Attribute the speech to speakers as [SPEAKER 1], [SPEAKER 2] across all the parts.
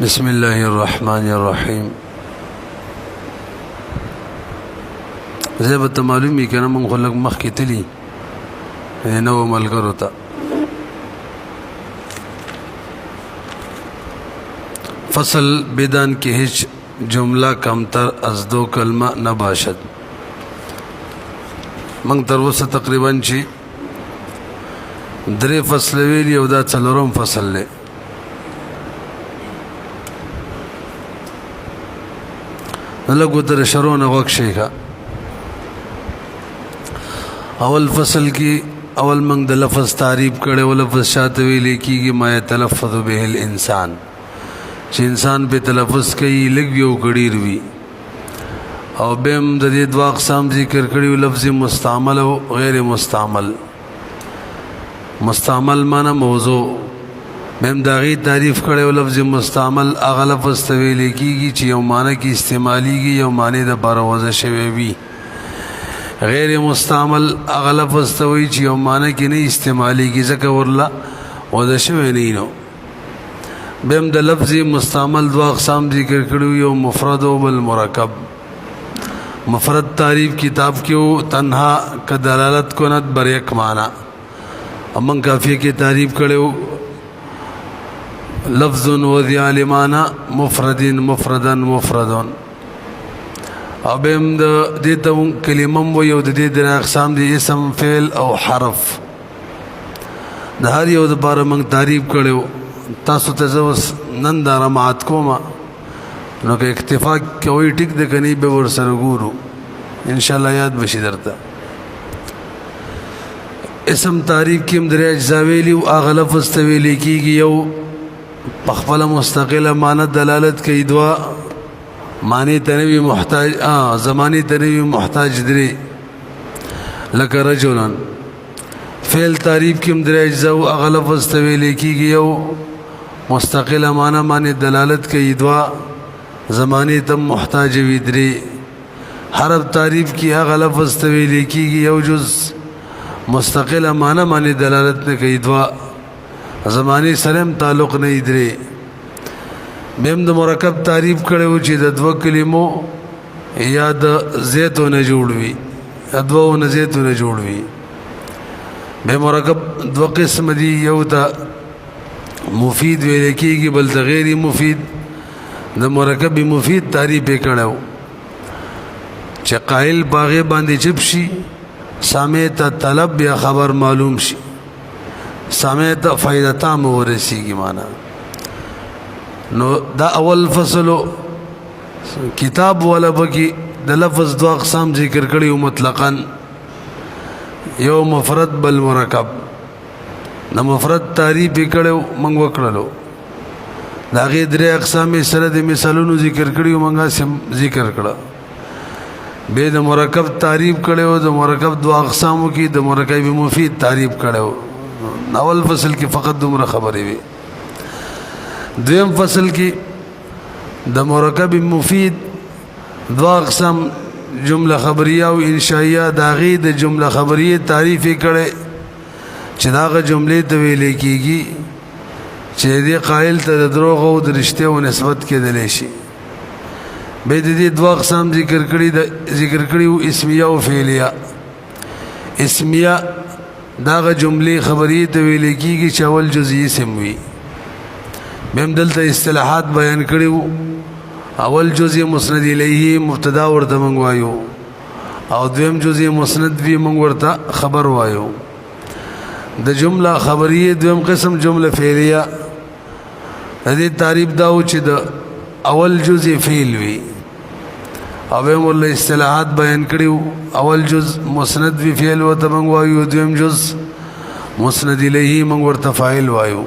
[SPEAKER 1] بسم اللہ الرحمن الرحیم. زیبت معلومی که من خلق مخ کی تلی نو ملګرو ته فصل بدان کی هیچ جمله کمتر از دو کلمه نباشد. من تر اوسه تقریبا چې درې فصل ویلی او دا څلورم فصل دی. لږ ودره شرونه غوږ شي ښه. اول فصل کی اول منگ د لفظ تعریف کړي او لفظ شاته ویل کیږي ما یتلفظ به الانسان چې انسان په تلفظ کوي لږ یو کډیر وي. او بهم د دې دوا اقسام ذکر کړي لفظ مستعمل او غیر مستعمل. مستعمل معنی موضوع بهم داغي تعریف کړي او لفظ مستعمل هغه لفظ ته ویل کیږي چې یو معنی کې استعماليږي یو معنی د بار وضع شوی وي. غیر مستعمل هغه لفظ ته وایي چې یو معنی کې نه استعماليږي ځکه ورله وضع شوی نه نو. بهم د لفظ مستعمل دوا اقسام ذکر کړي یو مفرد او بل مرکب. مفرد تعریف کتاب کې تنها ک دلالت کند بر یک معنی. امن کافیه کې تعریف کړي لفظ وذی علمانا مفردین مفردن مفردون. او بهم د دې ته کلمه مو یو د دې د اقسام دي اسم فعل او حرف. د هر یو د باره موږ تعریف کړو. تاسو ته زه نن دا رمعات کوم نو که اکتفا کوي ټیک د کني به ور سره ګورو ان شاء الله یاد بشي درته. اسم تعریف کې هم درې اجزا ویلي او هغه لفظ ته ویل کېږي یو پخپل مستقله معنی دلالت کوي دوا معنی تنوی محتاج زمانی تنوی محتاج درې لکه رجلن. فعل تعریف کې هم درې اجزا او هغه لفظ ته ویل کېږي یو مستقله معنی دلالت کوي دوا زمانی تم محتاج وي درې. حرف تعریف کې هغه لفظ ته ویل کېږي یو جز مستقله معنی دلالت نه کوي دوا زمانی سره تعلق نه درې. بهم د مرکب تعریف کړو چې د دوه کلمو یا د زیتونه جوړ وي دوه نه زیتونه جوړ وي. به مرکب دوه قسم دي یو ته مفید ویل کېږي بل ته غیر مفید. د مرکب مفید تعریف کړو چې قائل باغ باندې چپ شي سامع ته طلب یا خبر معلوم شي سامع ته فائدہ تام ورسیږي معنا. نو دا اول فصل کتاب والا بکی د لفظ دو اقسام ذکر کړي او مطلقاً یو مفرد بل مرکب. د مفرد تعریف کړو موږ وکړلو دا غي درې اقسام سره د مثالونو ذکر کړي او موږ ذکر کړه. به د مرکب تعریف کړو د مرکب دو اقسامو کې د مرکب مفید تعریف کړو. اول فصل کې فقط دومره خبرې وي. دویم فصل کې د مرکب مفید دو اقسام جمله خبریه او انشائیه داغي د جمله خبریه تعریف کړي چې داغه جملې ته ویل کېږي چې دې قائل ته دروغ او د رښتیا او نسبت کېدلی شي. به دې دو اقسام ذکر کړي او اسمیه او فعلیه. اسمیه داغه جملې خبریه ته ویل کېږي چې اول جزئی اسم وي. بهم دلته اصطلاحات بیان کړیو. اول جزء مسند الیه مبتدا ورته مونږ وایو او دویم جزء مسند وی مونږ ورته خبر وایو. د جمله خبریه دویم قسم جمله فعلیه. د دې تعریف داو چې د اول جزء فعل وی او بهم ول اصطلاحات بیان کړیو. اول جزء مسند وی فعل ورته مونږ وایو دویم جزء مسند الیه مونږ ورته فاعل وایو.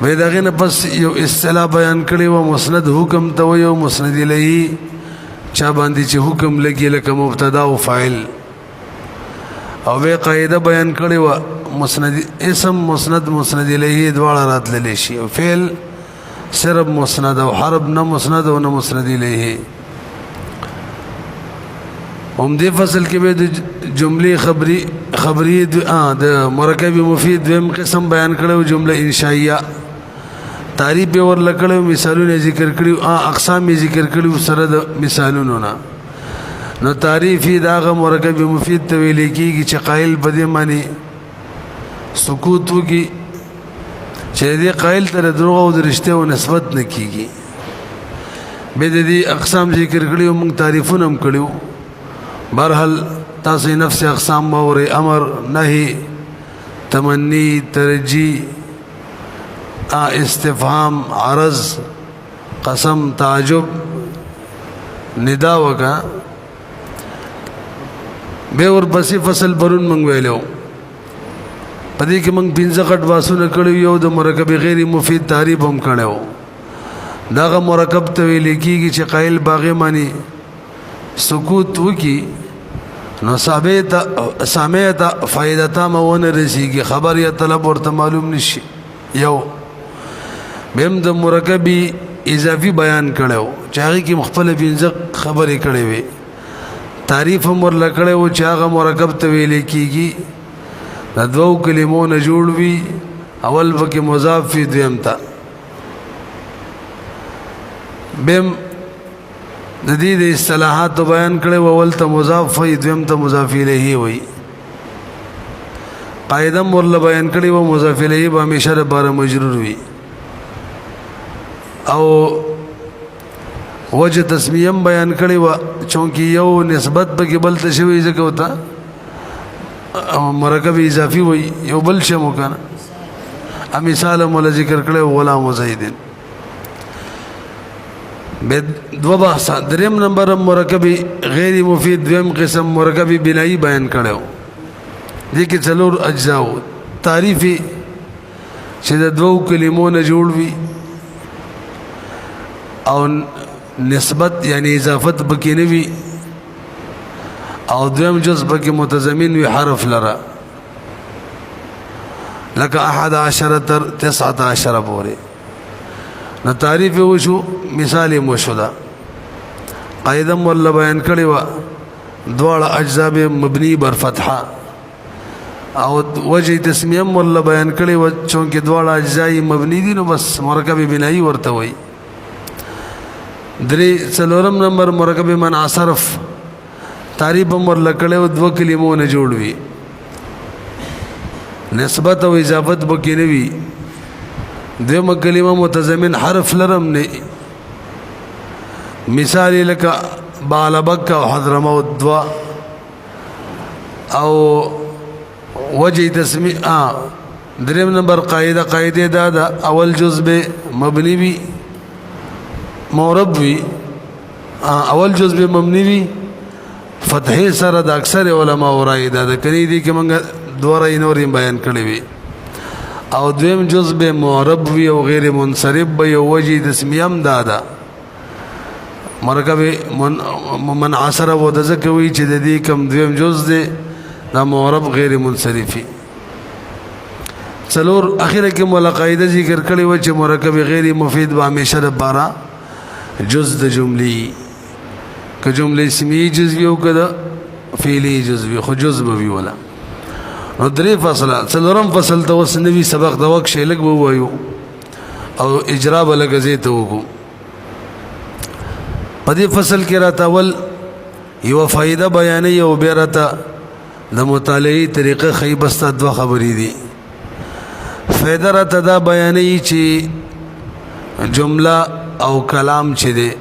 [SPEAKER 1] وې داغه نه پس یو اصطلاح بیان کړي و مسند حکم ته یو مسند الیه چا باندې چې حکم لګي لکه مبتدا او فاعل. او به قاعده بیان کړي و مسند اسم مسند الیه دواړه راتللی شي او فعل صرف مسند او حرف نه مسند او نه مسند الیه. هم دې فصل کې به د جملې خبری د مرکب مفید دویم قسم بیان کړو جمله انشائیه تعریف به ورلکړو مثالونه ذکر کړیو اقسام ذکر کړیو سره د مثالونو نه نو تعریفی داغه مرکب مفید ته ویل کیږي چې قائل په دې معنی سکوت وکي چې دې قائل تر دروغ او درشته او نسبت نه کیږي به دې اقسام ذکر کړیو موږ تعریفونه هم کړیو برحال تاسو نفس اقسام باور امر نهي تمنی ترجی استفهام عرض قسم تعجب ندا وکا به ور پسې فصل برون منګ ویلو پدې کې موږ 15 غټ واسونه کړو یو د مرکب غیر مفید تعریف هم کړو داغه مرکب ته ویل کېږي چې قائل باغې معنی سکوت وکي نو سامعت فائدتا مون رسیږي خبر یا طلب ورته معلوم نشي یو بهم د مرکبی اضافي بیان کړو چې هغه کې مختلف خبرې کړې وي تعریف هم ورلکړی و چې هغه مرکب ته ویل کېږي د دوو کلمو نه جوړ وي اول پکې مضاف وي دویم ته بهم د دې د اصطلاحاتو بیان کړی و اول ته مضاف وي دویم ته مضاف الیه وي قاعده هم ورله بیان کړی و مضاف الیه به همیشه لپاره مجرور وي او وجه تسمیه بیان کړی و چونکی یو نسبت به بل ته شوی ځکه وتا مرکب اضافي وي یو بل شی مو کنه مثال مول ذکر کړی غلام زید به دو بحث دریم نمبر مرکب غیر مفید دویم قسم مرکب بنائی بیان کړو دي کې څلور اجزا تعریفي چې د دوو کلمو نه جوړ وي او نسبت یعنی اضافت بکی نوی او دویم جز بکی متضمن وی حرف لرا لکه 11 تر 19 پورې نو تعریف وشو مثال وشو دا قاعده مول بیان کړی و دواړه اجزا به مبنی بر فتحه او وجه تسمیه مول بیان کړی و چونکه دواړه اجزا مبنی دي نو بس مرکب بنائی ورته وي درې څلورم نمبر مرکب منع صرف تعریف امر لکړې او دو کلمو نه جوړ وي نسبت او اضافت بکې نه وي دغه کلمه متضمن حرف لرم نه مثال لکه بالبک او حضرموت دوا او وجه تسمیه دریم نمبر قاعده دا اول جزء مبنی وي مورب وی اول جزء مبنی وی فتحې سره د اکثر علما ورای دا د کړي دي کې موږ دوه نورې بیان کړې وي او دویم جزء به مورب وی او غیر منصرف به یو وجه تسمیه دادا مرکب من عصر و د زکوي چې د دې کم دویم جزء دی دا مورب غیر منصرفي څلور اخره کې ملقاعده ذکر کړي و چې مرکب غیر مفید به همیشه د بارا جز د جملې که جمله اسمی جزوی او که فعلی جزوی خو جز به وي ولا نو درې فصله څلورم فصل ته اوس نوي سبق د وخت شی لږ ووایو او اجرا به لږ زه ته وکړو په دې فصل کې راته اول یو فائدہ بیانې او بیا راته د مطالعې طریقه خیبسته دوه خبرې دي فائدہ راته دا بیانې چې جمله او کلام چې دی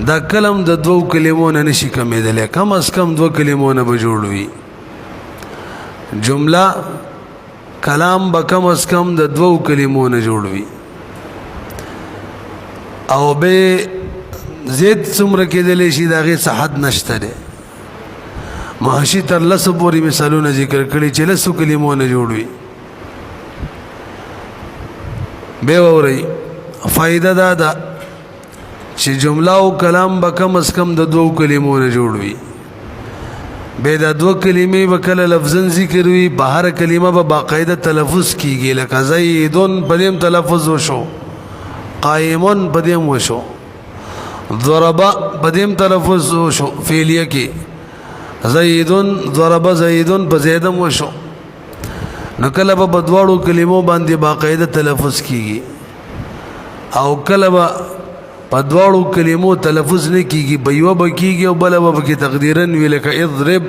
[SPEAKER 1] دا کلم د دوو کلمو نه نشي کمیدلی کم از کم دوه کلمو نه به جوړ وي جمله کلام به کم از کم د دوو کلمو نه جوړ وي او به زید څومره کېدلی شي د هغې څه حد نشته دی محشي تر 10 پورې مثالونه ذکر کړي چې 10 کلمو نه جوړ وي به وورئ فائدہ دا دا چې جمله او کلام به کم از کم د دوو کلمو نه جوړ وي به دا دوه کلمې به کله لفظن ذکر وي په هر کلمه به باقاعده تلفظ کیږي لکه زیدون په دې تلفظ وشو قائمون په دې وشو ضرب په دې تلفظ وشو فعلیه کې زیدون ضرب زیدون په زیدم وشو نو کله به بدواړو کلمو باندې باقاعده تلفظ کیږي او کله به په دواړو کلمو تلفظ نه کیږي، په یوه به کیږي او بله به پکې تقدیرا وي، لکه اضرب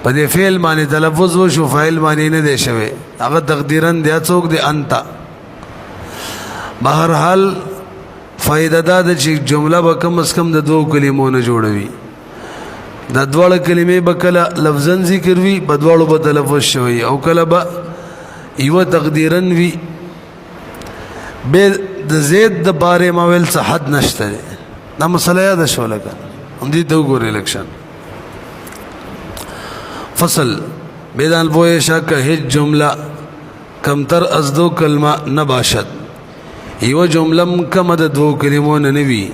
[SPEAKER 1] په دې فعل باندې تلفظ وشو، فاعل باندې نه دی شوی، هغه تقدیرا دی څوک دی؟ انت. بهرحال فائدہ دا ده چې جمله به کم از کم د دوو کلمو نه جوړوي، دا دواړه کلمې به کله لفظا ذکر وي، په دواړو به تلفظ شوی، او کله به یوه تقدیرا وي. به د زید د بارے ما ویل څه حد نشته دی، دا مسله یاده شوله که همدې ته وګورئ لکشن فصل. بیدان پوه شه که هیچ جمله کمتر از دو کلمه نباشد، یو جمله کم د دو کلمو نه وي،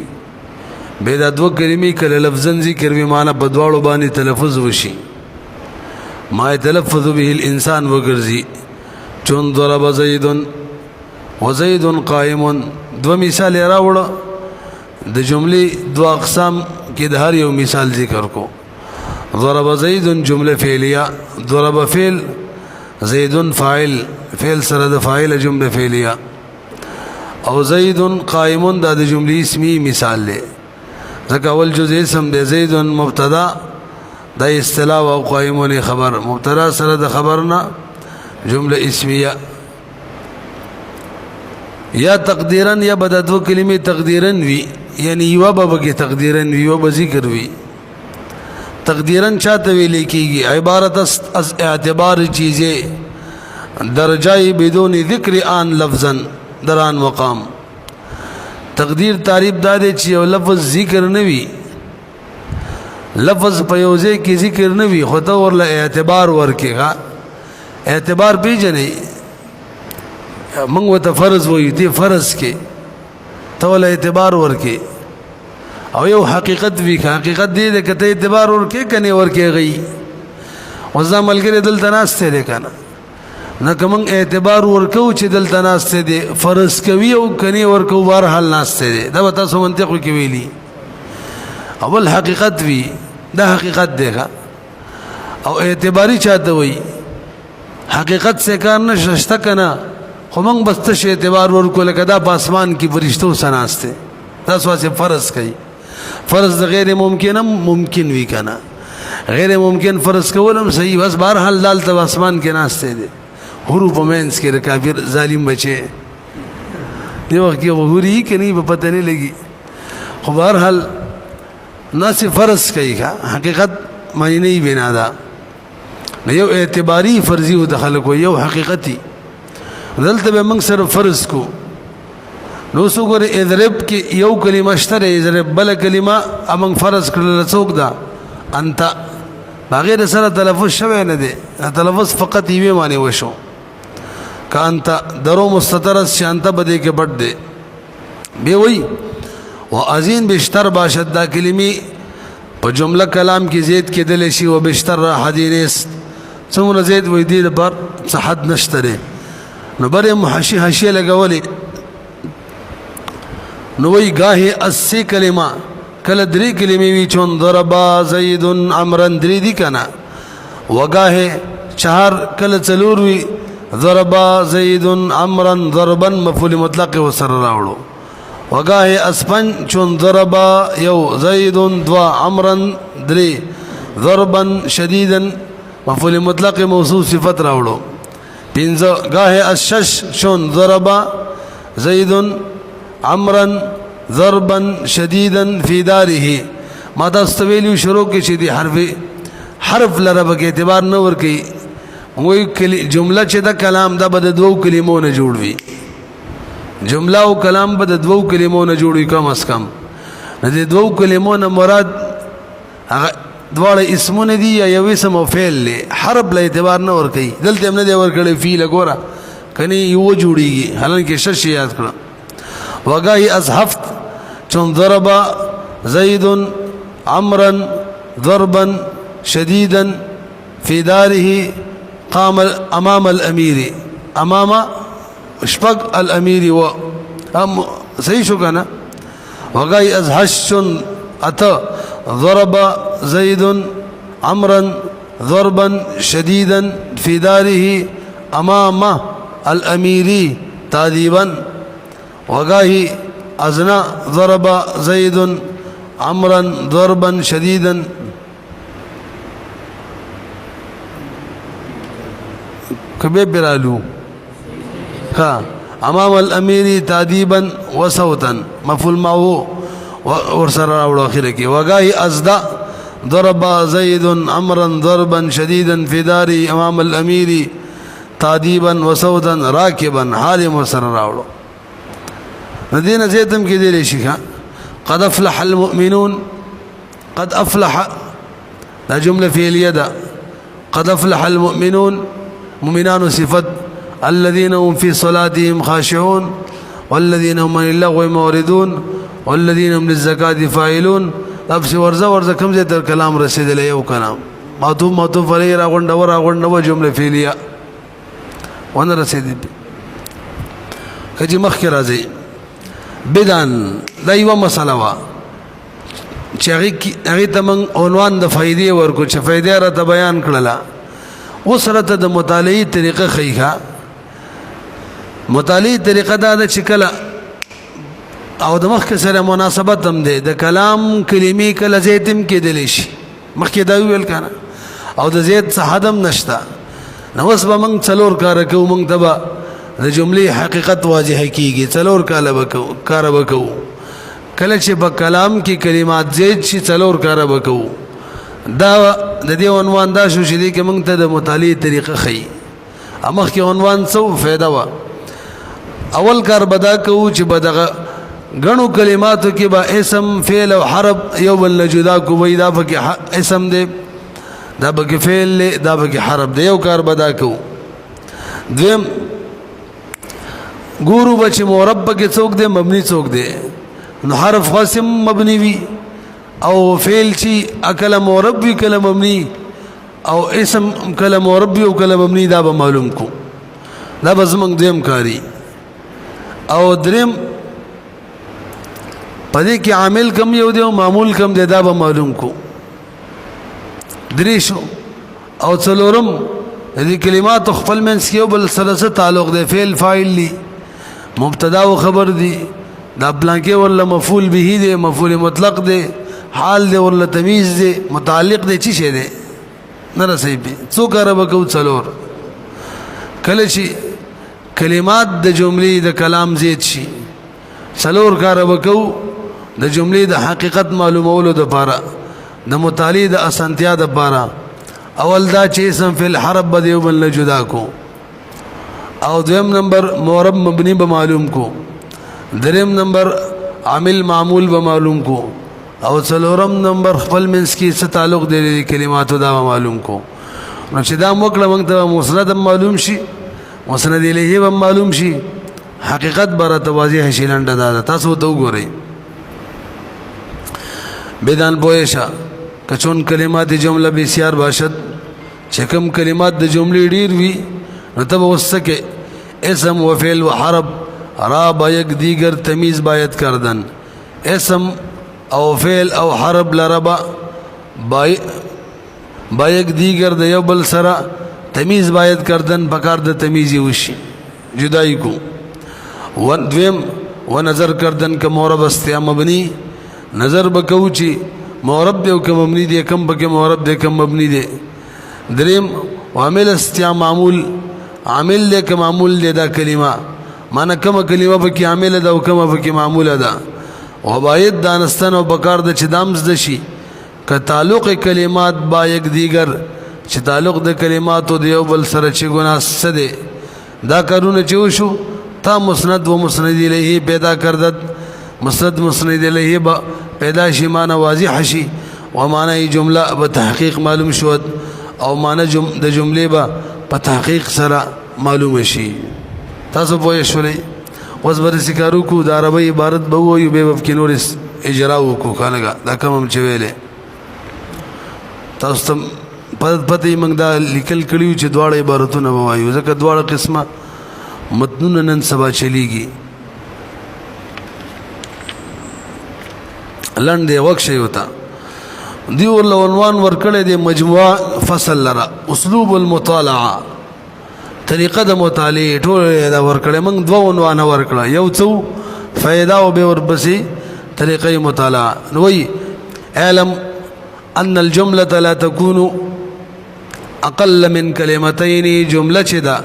[SPEAKER 1] بیا دا دو کلمې کله لفظا ذکر وي معنا په دواړو باندې تلفظ وشي، ما یتلفظ به الانسان وګرځي، چون ضرب زید وزید قائم. دو مثال راوړه د جملې دو اقسام کې د هر یو مثال ذکر کو. ضرب زید جمله فعلیه، ضرب فعل، زید فاعل، فعل سره د فاعل جمله فعلیه، او زید قائم دا د جملې اسمی مثال له. ځکه اول جزء اسم د زید مبتدا دا اصطلاح او قائمون خبر، مبتدا سره د خبرنا جمله اسمیه. یا تقدیرا یا بد دو کلمې تقدیرا وی، یعنی یو به کې تقدیرا وی، یو به ذکر وی. تقدیرا چاته ویل کیږي؟ عبارت از اعتبار چیزیں درجائی بدون ذکر آن لفظا در آن مقام. تقدیر تعریف دا دی چې یو لفظ ذکر نه وي، لفظ په یو ځای کې ذکر نه وي، خو ته ورله اعتبار ورکې. اعتبار پیژنې، موږ ورته فرض وایو، دې فرض کې ته ورله اعتبار ورکې. او یو حقیقت وي، حقیقت دې ده که ته اعتبار ورکې که نه ورکې غي. اوس دا ملګری دلته ناستی دی که نه، نه که موږ اعتبار ورکو چې دلته ناستی دی، فرض کوي او کني ورکو، بهرحال ناستی دی. دا به تاسو منطقو کې ویلي. اول حقیقت وي، دا حقیقت دی ښه. او اعتباری چاته وایي؟ حقیقت سے کار نشته شته که نه، خو موږ بس تش اعتبار ورکو، لکه دا په اسمان کې فرشتو سره ناست دی، تاسو هسې فرض کوي. فرض د غیر ممکن هم ممکن وي که نه، غیر ممکن فرض کول هم صحیح، بس بهرحال دالته په اسمان کې ناست دی. حورو په منځ کې د کافر ظالم بچې دې وخت کې حوري که نه به پته نه لګي، خو بهرحال ناسې فرض کوي ښه، حقیقت معنی نه بنا ده. یو اعتباری فرضي و د خلکو، یو حقیقتي. دلته به موږ سره فرض کو. نو اوس وګورئ اضرب کې یو کلمه شته دی، اضرب بله کلمه موږ فرض کړله څوک ده؟ انت. هغې سره تلفظ شوی نه دی، تلفظ فقط یوې معنی وشو که انت. درو مستترس چې انت به دې کې پټ دی. بیا وایي و ازین بیشتر باشد، دا کلمې په جمله کلام کې زید کېدلی شي. و بیشتر راحدی نیست، څومره زید وایي دې لپاره څه حد نشته دی. نو بر حاشیه لګولې، نو وی گاهی 80 کلمه کله 3 کلمې وی، چون ضربا زید عمرا 3 دي کنه، وگاهی 4 کله 4 وی، ضربا زید عمرا ضربا مفعول مطلق وسر راوړو. وگاهی 5 چون ضربا یو، زید 2 عمرا 3 ضربا شديدا مفعول مطلق موصوف صفت راوړو. 5 گاهی 6 چون ضربا زید عمرا ضربا شديدا في داره. ما دا استویلیو شروع کې چې دی حرف لره به اعتبار نه ورکي. وی جمله چې دا کلام دا به د دوو کلمو نه جوړ وي، جمله او کلام به د دوو کلمو نه جوړ وي کم از کم. نه د دوو کلمو نه مراد هغه دواړه اسمونه دي یا یو اسم او فعل دی، حرف له اعتبار نه ورکي. دلته هم نه دی ورکړی فعل ګوره کني یو جوړیږي، حالانکه شش یاد کړه. وگاهی از 7 چون ضرب زید عمرا ضربا شديدا في داره قام امام الامیر، امام شپق الامیر و صحیح شو کنه. وگاهی از 8 چون اتا ضرب زید عمرا ضربا شديدا في داره امام الامیر تادیبا. وگاہی ازنا ضرب زید عمرا ضربا شدیدا کبھی برالو ہاں امام الامیر تادیبا وصوتا مفعول معه ورسر راوڑ آخر کی وگاہی ازدا ضرب زید عمرا ضربا شدیدا فی داری امام الامیر تادیبا وصوتا راکبا حال ورسر راوڑ ندین زیتم کی دیلی شکا قد افلح المؤمنون قد افلح دا جملہ فعلیہ دا قد افلح المؤمنون مؤمنان صفت الذين هم في صلاتهم خاشعون والذين هم عن اللغو معرضون والذين هم للزكاة فاعلون اب سے ورزہ کم سے تر کلام رسید لے او کلام معطوف علیہ راغنڈ و جملہ فعلیہ وانا رسید کجی مخ کے رازی بدان دا یو مسئلہ وا چې هغې ته موږ عنوان د فایدې ورکړو چې فایدې راته بیان کړله اوس راته د مطالعې طریقه ښیي ښه مطالعې طریقه دا ده چې کله او د مخکې سره مناسبت هم دی د کلام کلمې کله زید هم کېدلی شي مخکې دا وویل که نه او د زید څه حد هم نشته نو اوس به موږ څلور کاره کوو موږ ته به د جملې حقیقت واضحه کیږي څلور کاره به کوو کله چې په کلام کې کلمات زید شي څلور کاره به کوو دا د دې عنوان دا شو چې دې کې موږ ته د مطالعې طریقه ښیي مخکې عنوان څه فایده وه اول کار به دا کوو چې به دغه غنو کلماتو کې به اسم فعل او حرف یو بل نه جدا کو وای دا پکې اسم دی دا پکې فعل دی دا پکې حرف دی یو کار به دا کوو دویم ګورو به چې مرب کې څوک دی مبني څوک دی نو حرف قسم مبني وي او فعل چې اکل مرب وي کله مبني او اسم کله مرب وي او کله مبني دا به معلوم کو دا به زمونږ دویم کاری او دریم پدې کې عامل کم یو دی او معمول کم دی دا به معلوم کو درې شو او څلورم دې کلمات خپل منځ کې یو بل سره څه تعلق دی فعل فاعل دی مبتدا او خبر دی دا بلانکې ولا مفعول به دی مفعول مطلق دی حال دی ولا تمیز دی متعلق دی چی شی دی نه رسې به څو کار به کو څلور کله چې کلمات د جملې د کلام زید شي څلور کار به کو د جملې د حقیقت معلومولو د پاره د مطالعې د اسانتیا د پاره اول دا چې اسم فی الحرف به یو بل نه جدا کو او دویم نمبر معرب مبنی به معلوم کو دریم نمبر عامل معمول به معلوم کو او څلورم نمبر خپل منځ کې څه تعلق دی کلماتو دا معلوم کو نو چې دا موږ موږ ته مسند معلوم شي مسند الیه به معلوم شي حقیقت بر توازی شیلنده دا تاسو ته وګورئ بدان پویشا کچون کلمات جمله بسیار باشد چکم کلمات د جملې ډیر وی نو تب وسکه اسم و فعل و حرف را با یک دیگر تمیز باید کردن اسم او فعل او حرف لربا با یک دیگر د یو بل سره تمیز باید کردن پکار د تمیزی وشي جدائی کو دویم و نظر کردن که مورب استیا مبنی نظر بکو چی مورب دے کم مبنی دے کم بکے مورب دے کم مبنی دے دریم وعمل استیا معمول عامل دے که معمول دے دا کلمہ مانا کم کلمہ بکی عامل دا و کم بکی معمول دا و باید دانستن و بکار دا چی دامز دشی که تعلق کلمات با یک دیگر چی تعلق دا کلماتو دیو بل سر چی گناہ سدے دا کرون چوشو تا مسند و مسند الیہ پیدا کردد مسند الیہ با پیدا شی معنی واضح شی و معنی جملہ بتحقیق معلوم شود او معنی د جملے با بتحقیق سرا معلوم شی تاسو پوه شولې اوس بر سکارو کو د عربی عبارت به وایو به په نور اجرا وکړو کنه دا کوم چې ویلې تاسو پته موږ دا لیکل کړیو چې دواړه عبارتونه وایو ځکه دواړه قسمه متنون نن سبا چلیږي لنډه وخت شي وتا دی ول عنوان ورکړې د مجموعه فصل لرا اسلوب المطالعه طریقه د مطالعه ټول دا ورکړې موږ دوه عنوان ورکړه یو څو فائدہ و بے وربسی طریقہ مطالعہ. نوئی اعلم ان الجملة لا تكون اقل من کلمتین، جملہ چی دا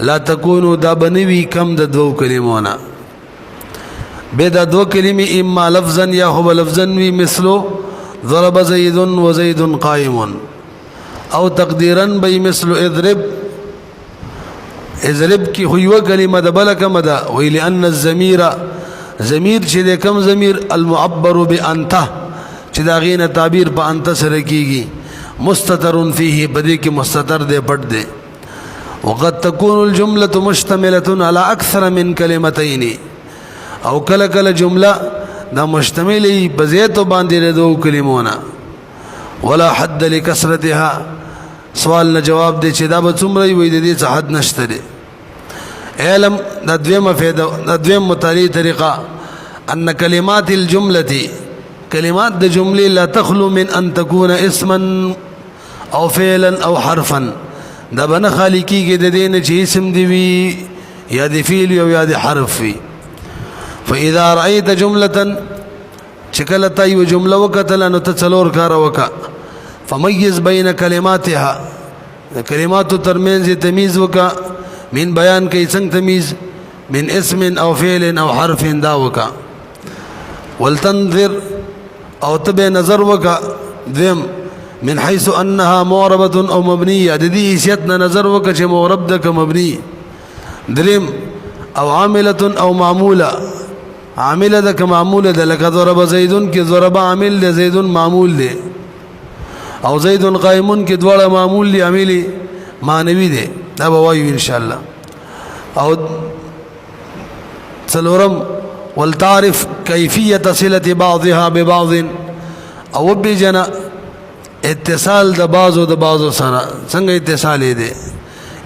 [SPEAKER 1] لا تكون دا بنوی کم دا دو کلمونا، بے دا دو کلمی اما لفظا یا خوب لفظا وی مثلو ضرب زید و زید قائم، او تقدیرن بی مثل اضرب کی خویو کلمہ دا بلکم دا وی لئن الزمیر ضمیر چی دے کم ضمیر المعبر بی انتا چی دا غین تعبیر پا انتا سرکی گی مستتر فیہ بدی کی مستتر دے پٹ دے. وقد تكون الجملة مشتملة على أكثر من كلمتين، او کل کل جملہ دا مشتملی بزیتو باندی دو کلمونا. ولا حد لکسرتها، سوال نہ جواب دے چی دا بڅومره وی دې څه حد نشته دی. علم دا دویم فائدہ، دا دویم مطالعی طریقہ ان کلمات الجملة، کلمات دا جملے لا تخلو من ان تکون اسما او فعلا او حرفا، دا بنا خالی کی گی دین چی اسم دیوی یا دی فیل یا دی حرف وی. فاذا رأیت جملتا چکلتا یو جملہ وکتلا نتچلور کارا وکا فمیز بین کلماتها، کلمات ترمین سے تمیز وکا من بیان کئی سنگ تمیز من اسم او فعل او حرف دا وکا. ولتنظر او تب نظر وکا دویم من حیث انها معربت او مبنیہ، دی حیثیتنا نظر وکا چھ معرب دا کا مبنی. دریم او عاملت او معمولہ، عامل دا کا معمول دا لکا ضرب زیدن کی ضرب عامل دے زیدن معمول دے، او زیدن قائمن کی دوڑا معمول دے عاملی معنوی دے. دا بوائیو انشاءاللہ. او سلورم والتعرف کیفیت صلت بعضها ببعض، او بی جنا اتصال دا بعضو سرا سنگ اتصال دے،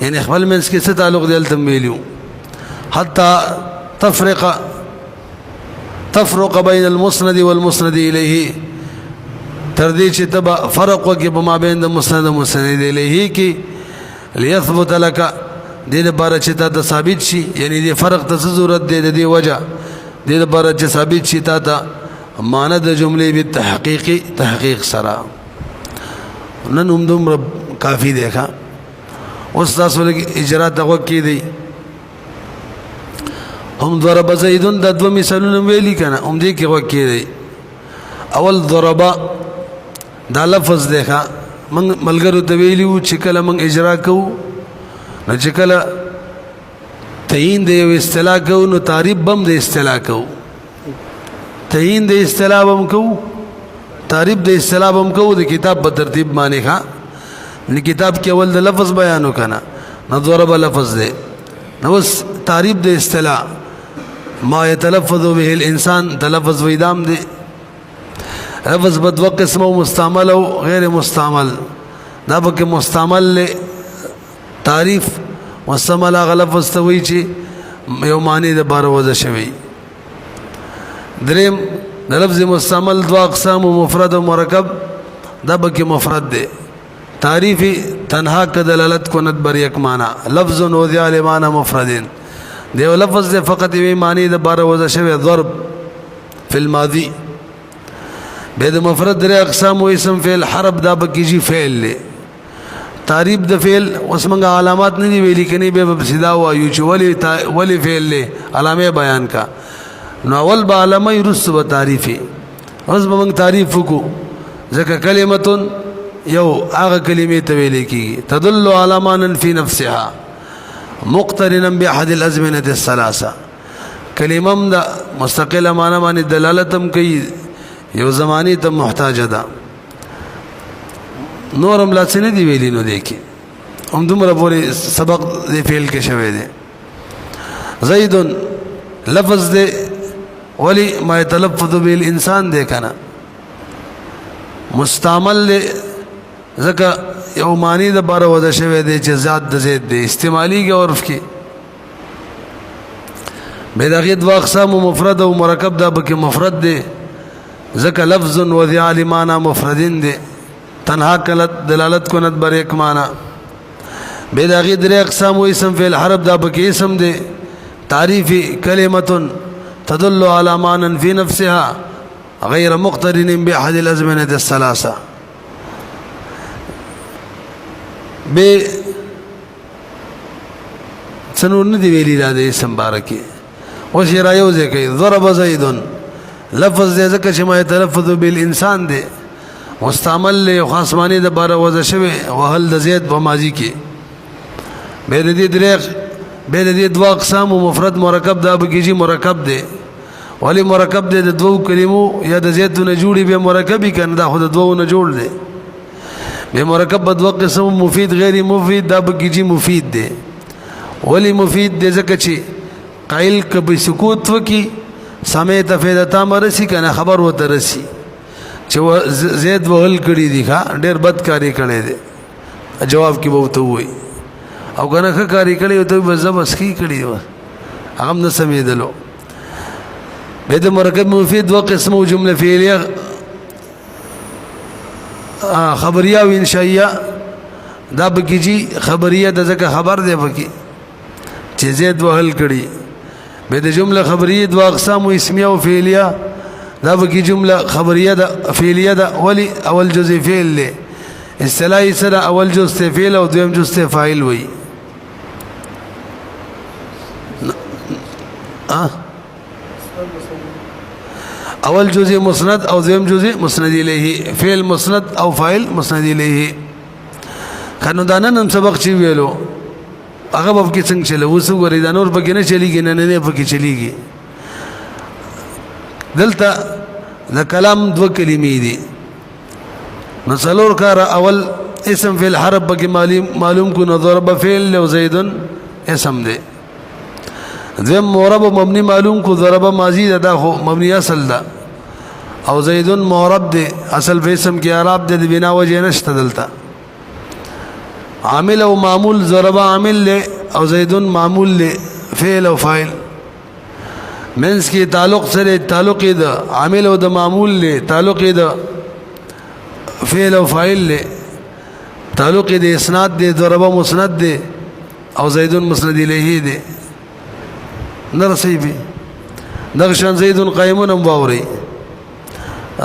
[SPEAKER 1] یعنی اخبال میں اس کے سے تعلق دے التمیلیوں حتی تفرق بین المسند والمسند الیہ، تردی چی تبا فرق وکی بما بین دا مسند و مسند الیہ کی لیثبت لکا دید بارا چی تا ثابت شی، یعنی دی فرق تا ضرورت دے دی وجہ دید بارا چی ثابت شی تا ماند جملے بھی تحقیق سرا. نن امدوم رب کافی دیکھا استاذ لگی اجرا تغوک کی دی. ہم ضرب زیدن دا دو مثالون ویلی کنا ہم دی کی غوک کی دی. اول ضربا دا لفظ دیکھا منگ ملگرو تویلیو چکل منگ اجرا کو نو چکل تعین دے و اصطلاح کو نو تعریب بم دے اصطلاح کو، تعین دے اصطلاح بم کو تعریب دے اصطلاح بم کو. دے کتاب بترتیب مانے کھا نی کتاب کی اول دے لفظ بیانو کنا نو ضرب لفظ دے، نو اس تعریب دے اصطلاح ما یتلفظ به الانسان تلفظ ویدام دے. لفظ بدو قسم و مستعمل و غیر مستعمل، دا بک مستعمل لے تعریف مستعمل آغا لفظ توی چی یو معنی دا بارا وضع شوی. درم دا لفظ مستعمل دو اقسام و مفرد و مرکب، دا بک مفرد دے. تعریفی تنہا کا دلالت کند بر یک معنی، لفظ وضع لمعنی مفردین دیو لفظ دے فقط یہ معنی دا بارا وضع شوی ضرب فی الماضی. بید مفرد در اقسام و اسم فعل حرب دا بکی جی فعل لے. تعریب دا فعل اس منگا علامات نہیں ویلی کنی بے بسیدہ ہوا یوچی ولی فعل لے علامہ بیان کا نو اول با علامہ رس با تعریفی رس با منگ تعریف کو ذکر کلمتن یو آغا کلمی تویلی کی تدل علامانا فی نفسها مقترنا بأحد الازمنة الثلاثة. کلمم دا مستقل معنی معنی دلالتم کئی یو زمانی تم محتاج دا نور ہم لاسی نہیں دی ویلی نو دیکھی ہم دمرا پوری سبق دے فیل کے شوے دے. زیدن لفظ دے ولی ما یتلفظ بیل انسان دے کنا مستعمل دے ذکا یو معنی دا بارا وضع شوے دے چھ ذات دا زید دے استعمالی کے عرف کی. بیداغید و اقسام و مفرد و مرکب دا بکی مفرد دے ذکا لفظ وضع لمعنی مفردین دے تنہا کلت دلالت کند بر ایک معنی. بیداغید در اقسام و اسم فعل حرب دا بکی اسم دے. تعریفی کلمتن تدل على معنى في نفسها غير مقترن بأحد الأزمنة الثلاثة. بے سنور ندی ویلی را دے اسم بارکی وش رایو دے کئی ضرب زیدن لفظ دے ذکر شما يتلفظ بالانسان دے مستعمل لے خاصمانی دا بارا وضع شوے وحل دا زید بماضی کی بے دی دو اقسام و مفرد مرکب دا بکیجی مرکب دے ولی مرکب دے دا دو کلمو یا دا زید نجوڑی بے مرکبی کن دا خود دو نجوڑ دے بے مرکب بدو قسم مفید غیر مفید دا بکیجی مفید دے ولی مفید دے ذکر چی قائل کبھی سکوت وکی سمیت فیدتا مرسی کنا خبر و ترسی چی زید وحل کری دیکھا دیر بد کاری کنے دے جواب کی بہت ہوئی او کنا کاری کری تو بس بس کی کری دے اغم نسمی دلو بید مرکب مفید دو قسم و جملہ فعلیہ خبریہ و انشائیہ دا بکی جی خبریہ دا ذکر خبر دے بکی چی زید وحل کری بید جملہ خبریہ دو اقسام و اسمیہ و فعلیہ دا بکی جملہ خبریہ دا فعلیہ دا ولی اول جز فعل لے اصطلاحی سرا اول جز تے فعل و دویم جز تے فاعل ہوئی اول جزء مسند او دویم جزء مسند الیہ فعل مسند او فاعل مسند الیہ کانو دانا نم سبق چی ویلو هغه په کې څنګه چلو وسو غری دا نور پکې نه چلیږي نه پکې چلیږي دلته د کلام دو کلمې دي مثلور کار اول اسم فی الحرب پکې معلوم کو نظر بفعل او زید اسم دے ذم مورب مبنی معلوم کو ضرب ماضی دا خو مبنی اصل دا او زید مورب دے اصل فی اسم کی اعراب دے بنا وجه نشته دلتا عامل او معمول ضرب عامل لے او زید معمول لے فعل او فاعل منس کی تعلق سره تعلق دا عامل او دا معمول لے تعلق دا فعل او فاعل لے تعلق دے اسناد دے ضرب مسند دے او زید مسند الیہ دے نرسی بھی نقشان زید قائمون باوری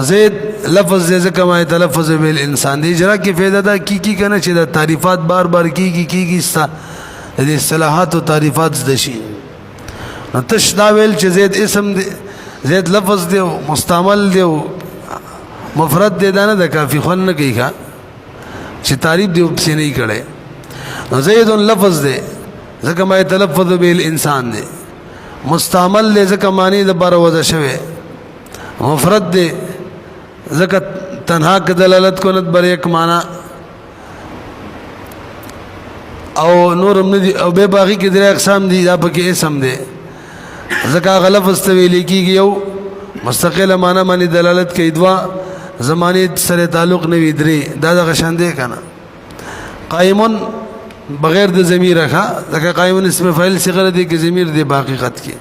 [SPEAKER 1] زید لفظ دے زکا ما تلفظ بالانسان دی جرا کی فیدہ دا کی کنا چی دا تعریفات بار بار کی استا دی اصطلاحات و تعریفات دشی تش داویل چی زید اسم دے زید لفظ دے مستعمل دے مفرد دے دانا دا کافی خون نکی کھا چی تعریف دے اپسی نہیں کڑے زید لفظ دے زکا ما تلفظ بالانسان دے مستعمل دے زکا معنی دا بارا وضع شوے مفرد دے زکا تنہا کا دلالت کو ند بر ایک معنی او نورم ندی او بے باقی کی در اقسام دی دا پکی اسم دے زکا غلف استویلی کی گیو مستقل معنی معنی دلالت کی دوا زمانی سر تعلق نوی دری دا غشان دے کنا قائمون بغیر د ضمیر رکھا زکا قائمون اسم فعل صغر دے کہ ضمیر دے باقی خط کی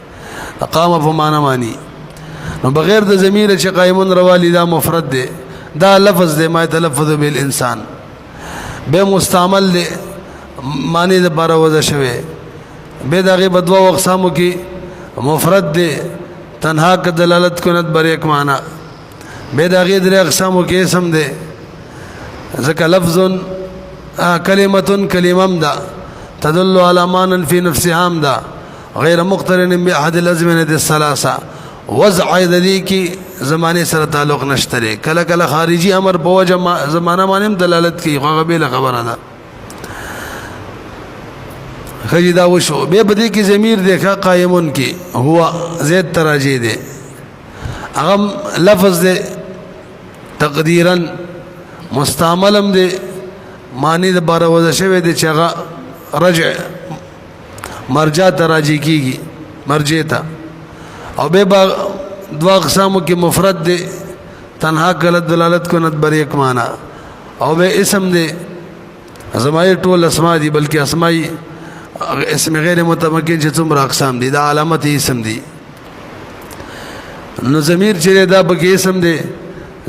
[SPEAKER 1] قام فمانا معنی نو بغیر د ضمیر چې قائمون روالی دا مفرد دے دا لفظ دے ما تلفظ بالانسان بے مستعمل دے معنی دا بارا وضع شوے بے داغی بدوا اقسامو کی مفرد دے تنہا کا دلالت کنت بر ایک معنی بے داغی در اقسامو کی اسم دے زکا لفظ کلمتن کلمم دا تدل على معنى في نفسها دا غیر مقترن بأحد الازمنة الثلاثة وضع دی کی زمانے سره تعلق نشتره کله کله خارجی امر په وجه زمانہ مانم دلالت کی غبیله خبره ده خجدا وشو بے بدی کی ضمیر دیکھا قائمون کی ہوا زید تراجی دے اغم لفظ دے تقدیرا مستعملم دے معنی دے بارا وضع شوی دے چغا رجع مرجع تراجی کی گی مرجع تا او بے دو اقساموں کی مفرد دے تنہا غلط دلالت کو ند بر ایک معنی او بے اسم دے زمائی ٹول اسماء دی بلکہ اسمائی اسم غیر متمکن چھ تمرا اقسام دی دا علامت اسم دی نو ضمیر چرے دا بکی اسم دے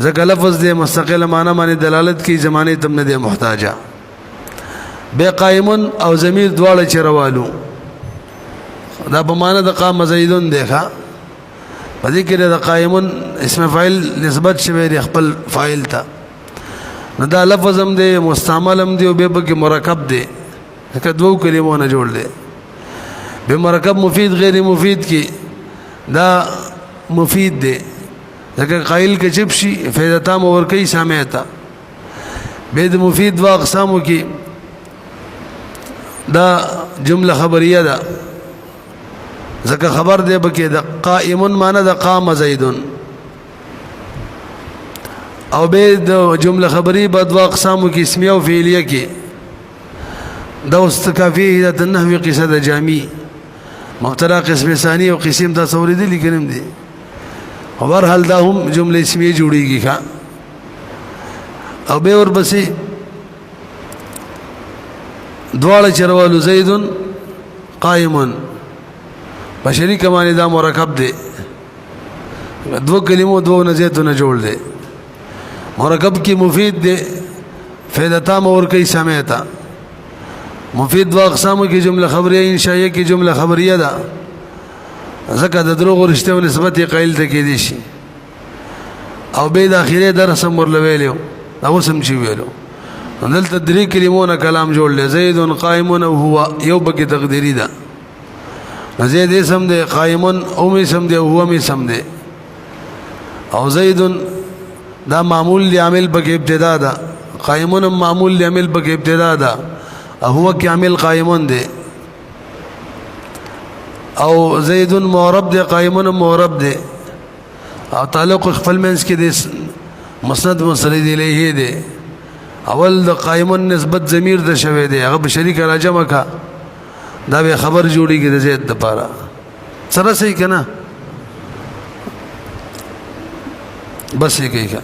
[SPEAKER 1] زکا لفظ دے مستقل معنی معنی دلالت کی زمانے تم نے دے محتاجہ بے قائمن او ضمیر دوار چروالو دا بمعنی دا قام زیدن دیکھا پدې کې د قائمون اسم فاعل نسبت شوی دی خپل فاعل ته نو دا لفظ هم دی مستعمل هم دی او به پکې مرکب دی ځکه دوه کلمو نه جوړ دی به مرکب مفید غیر مفید کې دا مفید دی ځکه قائل کې چپ شي فائدہ تام اور کوي سامع تا به د مفید وا اقسامو کې دا جمله خبریه ده ځکه خبر دی بکې د قائمون معنی د قام زیدون او به د جمله خبری په دوا اقسامو کې اسمیه او فعلیه کې دا استکافیه د نحوی قصه د جامی مبتدا قسم ثانی او قسم تصوری دي لیکنم دي اور حل دا هم جمله اسمیه جوړیږي ښا او به اور بسې دواړه چروالو زیدون قائمون بشری کمانی دا مرکب دی دو کلمو دو نزیتو جوړ دی مرکب کی مفید دی فائدہ تام اور کئی سمیتا مفید دو اقسامو کی جمله خبریه انشائیه کی جمله خبریه دا ځکه د دروغ او رښتیا نسبت قائل ته کې دي شي او به د اخیره درس مر لویلو دا وسم چی ویلو دلته درې کلمونه کلام جوړ لې زید قائم او هو یو بګی تقدیری ده زید اسم دے قائمون اوم اسم دے هو اسم دے او زید دا معمول لی عامل بک ابتدا دا قائمون معمول لی عامل بک ابتدا دا هو کی عامل قائمون دے او زید معرب دے قائمون معرب دے او تعلق خپل منس کې دے مسند مسند الیه دے اول دا قائمون نسبت ضمیر د شوی دے هغه بشری کا راجمه کا دا به خبر جوړیږي د زید د پاره سره صحیح کنه بس یې کوي